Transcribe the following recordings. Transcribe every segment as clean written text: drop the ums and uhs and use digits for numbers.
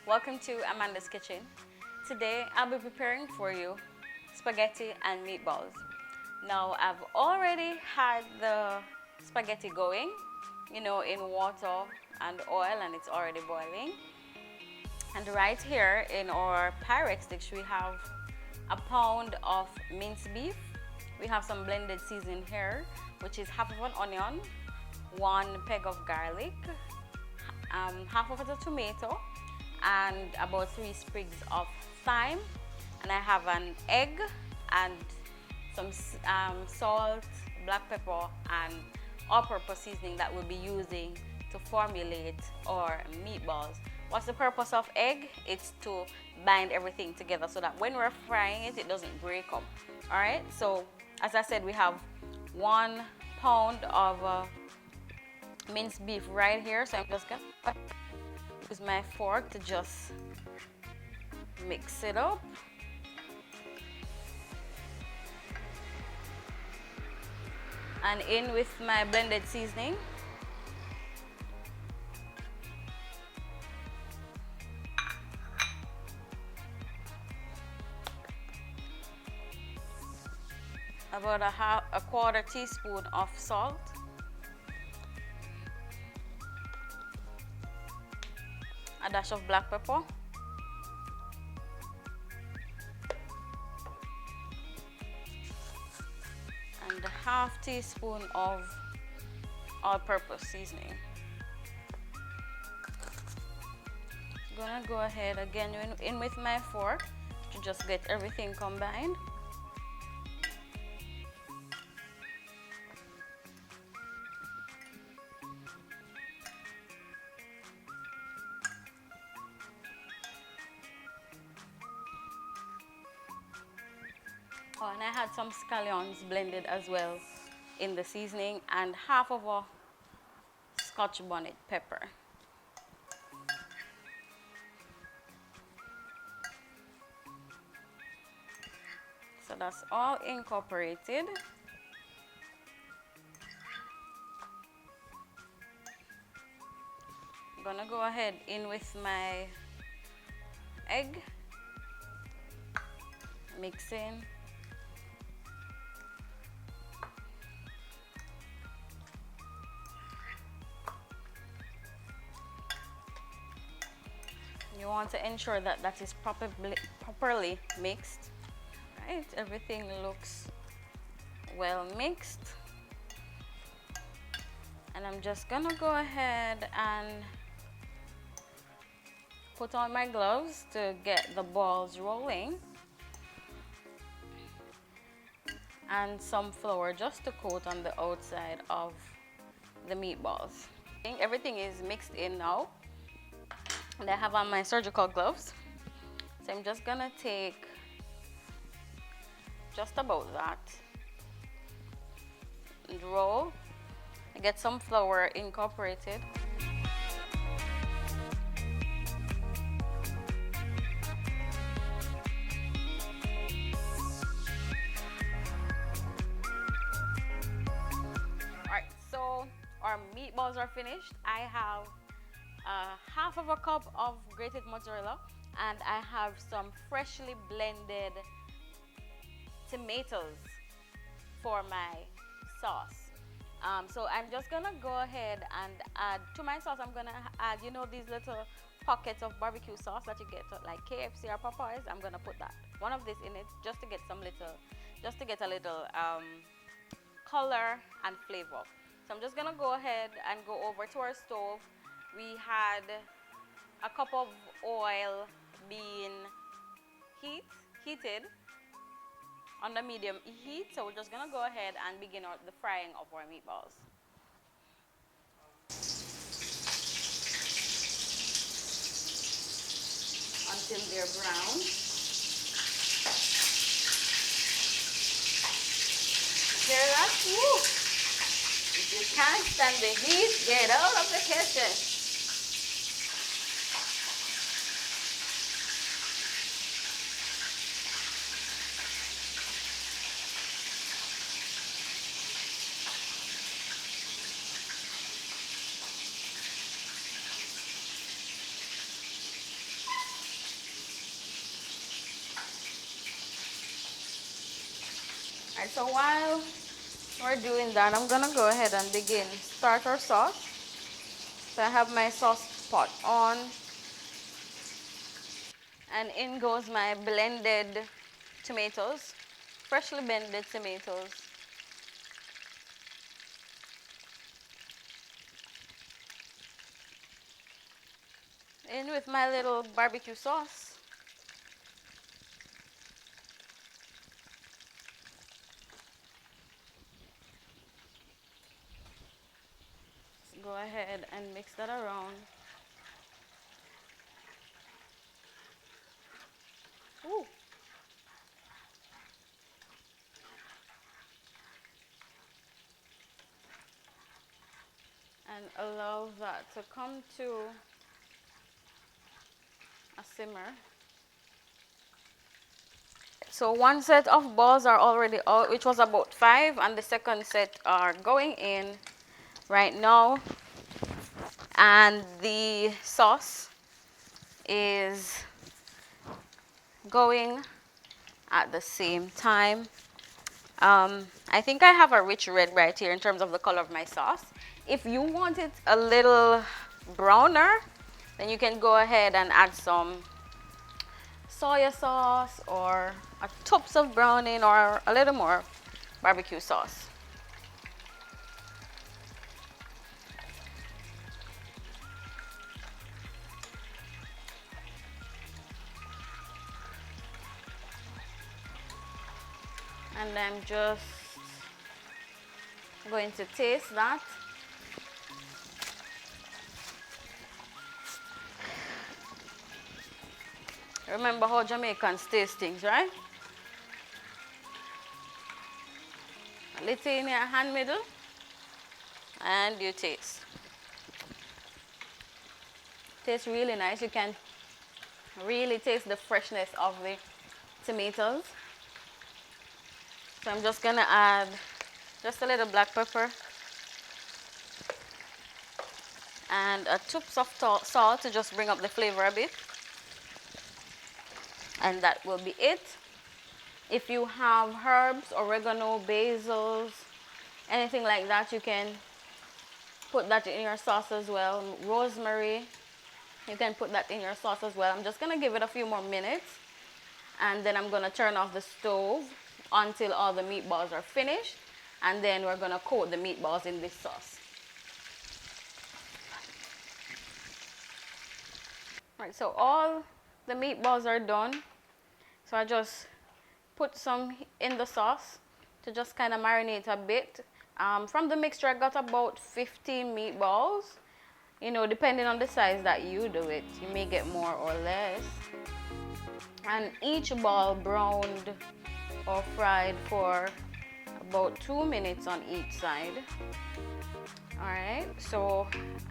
Welcome to Amanda's Kitchen. Today I'll be preparing for you spaghetti and meatballs. Now I've already had the spaghetti going, in water and oil, and it's already boiling. And right here in our Pyrex dish we have a pound of minced beef. We have some blended seasoning here, which is half of an onion, one peg of garlic, half of a tomato, and about 3 sprigs of thyme. And I have an egg and some salt, black pepper, and all-purpose seasoning that we'll be using to formulate our meatballs. What's the purpose of egg? It's to bind everything together so that when we're frying it, it doesn't break up. All right, so as I said, we have 1 pound of minced beef right here. So I'm just gonna use my fork to just mix it up. And in with my blended seasoning. About a quarter teaspoon of salt. A dash of black pepper. And a half teaspoon of all-purpose seasoning. Gonna go ahead again in with my fork to just get everything combined. Oh, and I had some scallions blended as well in the seasoning, and half of a Scotch bonnet pepper. So that's all incorporated. I'm gonna go ahead in with my egg, mixing. You want to ensure that that is properly mixed. Right, everything looks well mixed. And I'm just gonna go ahead and put on my gloves to get the balls rolling. And some flour just to coat on the outside of the meatballs. Everything is mixed in now. And I have on my surgical gloves. So I'm just gonna take just about that and roll. I get some flour incorporated. Alright, so our meatballs are finished. I have half of a cup of grated mozzarella, and I have some freshly blended tomatoes for my sauce. So I'm just gonna go ahead and add to my sauce. I'm gonna add, these little pockets of barbecue sauce that you get at like KFC or Popeyes. I'm gonna put one of this in it just to get a little color and flavor. So I'm just gonna go ahead and go over to our stove. We had a cup of oil being heated on the medium heat. So we're just gonna go ahead and begin the frying of our meatballs. until they're brown. Hear that? Woo! If you can't stand the heat, get out of the kitchen. Alright, so while we're doing that, I'm gonna go ahead and begin start our sauce. So I have my sauce pot on, and in goes my blended tomatoes, freshly blended tomatoes. In with my little barbecue sauce. Let's go ahead and mix that around. Ooh. And allow that to come to a simmer. So one set of balls are already out, which was about 5, and the second set are going in right now. And the sauce is going at the same time. I think I have a rich red right here in terms of the color of my sauce. If you want it a little browner, then you can go ahead and add some soy sauce or a tops of browning or a little more barbecue sauce. And I'm just going to taste that. Remember how Jamaicans taste things, right? A little in your hand middle, and you taste. Tastes really nice. You can really taste the freshness of the tomatoes. So I'm just gonna add just a little black pepper and a toops of salt to just bring up the flavor a bit. And that will be it. If you have herbs, oregano, basils, anything like that, you can put that in your sauce as well. Rosemary, you can put that in your sauce as well. I'm just gonna give it a few more minutes, and then I'm gonna turn off the stove until all the meatballs are finished, and then we're gonna coat the meatballs in this sauce. Right, so all the meatballs are done. So I just put some in the sauce to just kind of marinate a bit. From the mixture, I got about 15 meatballs. You know, depending on the size that you do it, you may get more or less. And each ball browned or fried for about 2 minutes on each side. All right, so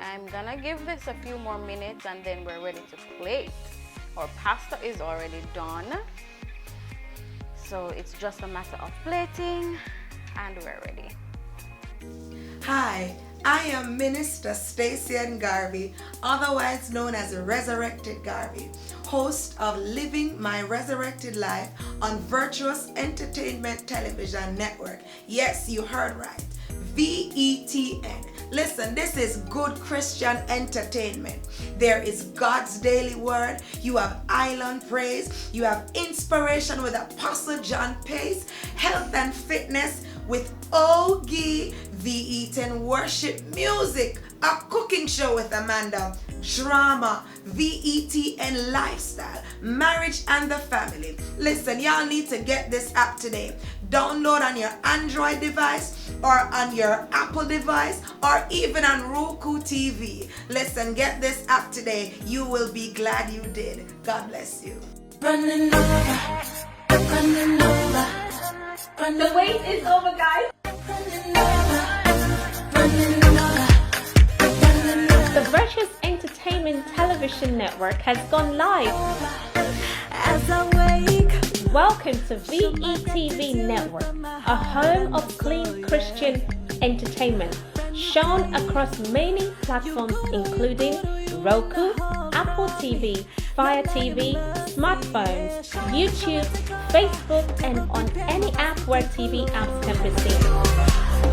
I'm gonna give this a few more minutes and then we're ready to plate. Our pasta is already done, so it's just a matter of plating and we're ready. Hi, I am Minister Stacey Ann Garvey, otherwise known as Resurrected Garvey, host of Living My Resurrected Life on Virtuous Entertainment Television Network. Yes, you heard right. VETN. Listen, this is good Christian entertainment. There is God's daily word. You have island praise. You have inspiration with Apostle John Pace. Health and fitness with OG VETN worship music A cooking show with Amanda, drama, VETN lifestyle, marriage and the family. Listen, y'all need to get this app today. Download on your Android device or on your Apple device or even on Roku TV. Listen, get this app today. You will be glad you did. God bless you. Running over, running over, running The wait is over, guys. running over, running over, running over. The Virtuous Entertainment Television Network has gone live. As I wake, Welcome to VETV Network, a home of clean Christian entertainment, shown across many platforms including Roku, Apple TV, Fire TV, smartphones, YouTube, Facebook, and on any app where TV apps can be seen.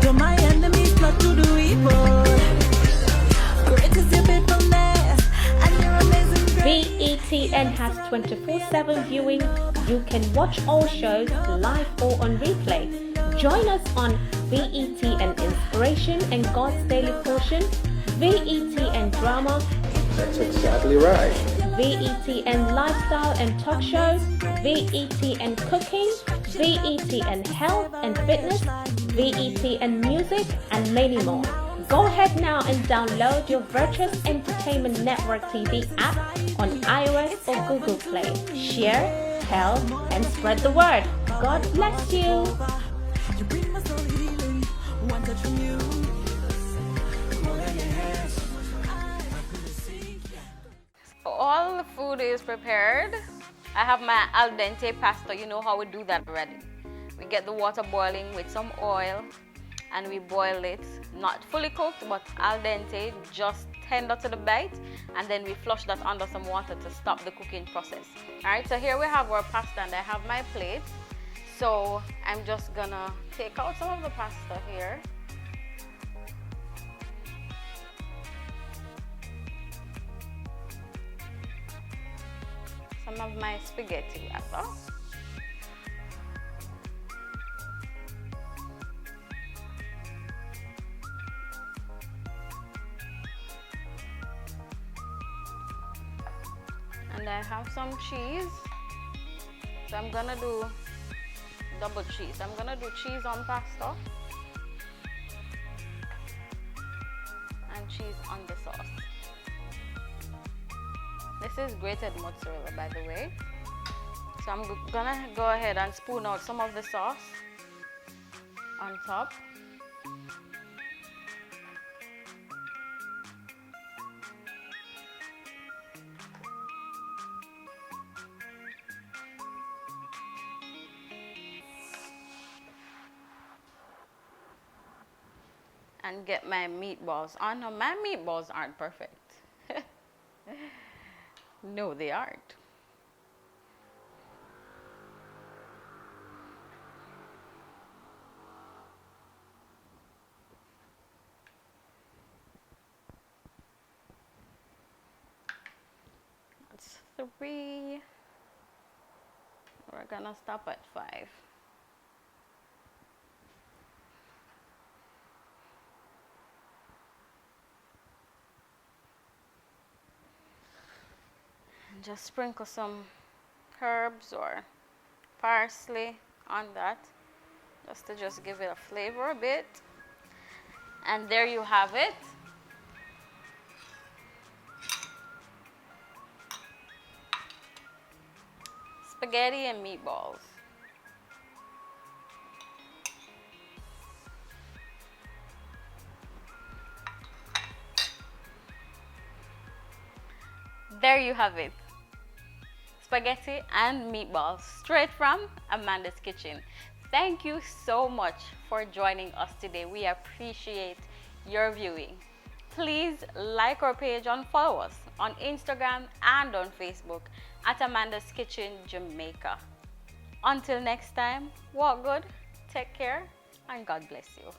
though my enemies plot to do evil, great is your faithfulness and your amazing grace. VETN has 24/7 viewing. You can watch all shows live or on replay. Join us on VETN Inspiration and God's Daily Portion, VETN Drama, That's exactly right. VETN Lifestyle and Talk Shows, VETN Cooking, VETN Health and Fitness, VETN Music, and many more. Go ahead now and download your Virtuous Entertainment Network TV app on iOS or Google Play. Share, tell, and spread the word. God bless you. You bring my soul healing, one touch from you. All the food is prepared. I have my al dente pasta. You know how we do that already. We get the water boiling with some oil and we boil it, not fully cooked but al dente, just tender to the bite, and then we flush that under some water to stop the cooking process. Alright, so here we have our pasta and I have my plate. So I'm just gonna take out some of the pasta here. Some of my spaghetti rather. And I have some cheese. So I'm gonna do double cheese. I'm gonna do cheese on pasta and cheese on the sauce. This is grated mozzarella, by the way. So I'm gonna go ahead and spoon out some of the sauce on top. And get my meatballs on. No, my meatballs aren't perfect. No, they aren't. That's 3. We're gonna stop at 5. Just sprinkle some herbs or parsley on that, just to give it a flavor a bit. And there you have it. Spaghetti and meatballs. There you have it. Spaghetti and meatballs straight from Amanda's Kitchen. Thank you so much for joining us today. We appreciate your viewing. Please like our page and follow us on Instagram and on Facebook at Amanda's Kitchen Jamaica. Until next time, walk good, take care, and God bless you.